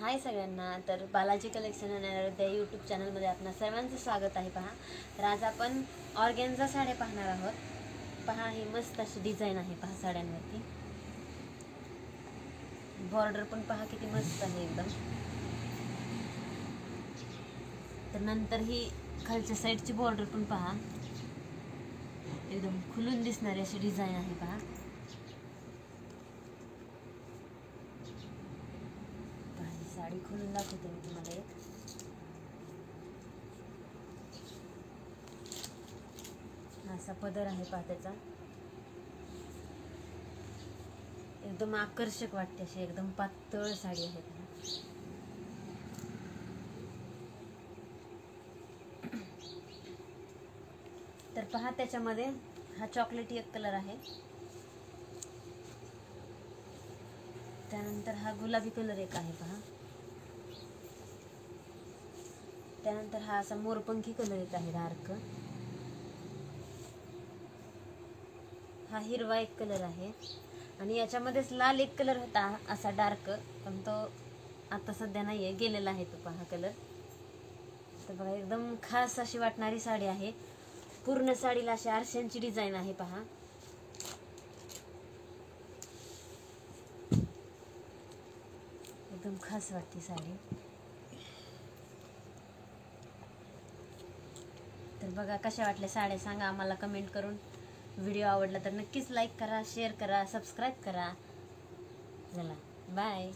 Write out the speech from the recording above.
हाय सगळ्यांना. तर Balaji collection अनाराध्या YouTube चॅनलमध्ये आपणा सर्वांचं स्वागत आहे. पहा, तर आज आपण ऑर्गेन्झा साड्या पाहणार आहोत. पहा, ही मस्त अशी डिझाईन आहे. पहा साड्यांवरती बॉर्डर पण पहा किती मस्त आहे एकदम. तर नंतर ही खालच्या साईडची बॉर्डर पण पहा, एकदम खुलून दिसणारी अशी डिझाईन आहे. पहा, साडी खोलून दाखवते मी तुम्हाला. एक असा पदर आहे. पहा, त्याचा एकदम आकर्षक वाटते. अशी एकदम पातळ साडी आहे. तर पहा, त्याच्यामध्ये हा चॉकलेटी एक कलर आहे, त्यानंतर हा गुलाबी कलर एक आहे. पहा, त्यानंतर हा असा मोरपंखी कलर एक आहे डार्क. हा हिरवा एक कलर आहे आणि याच्यामध्येच लाल एक कलर होता असा डार्क, पण तो आता सध्या नाही आहे, गेलेला आहे तो. पहा कलर. तर बघा, एकदम खास अशी वाटणारी साडी आहे. पूर्ण साडीला अशी आरशांची डिझाईन आहे. पहा, एकदम खास वाटते साडी. तर बघा, कशा वाटल्या साड्या सांगा आम्हाला कमेंट करून. व्हिडिओ आवडला तर नक्कीच लाईक करा, शेअर करा, सबस्क्राईब करा. चला, बाय.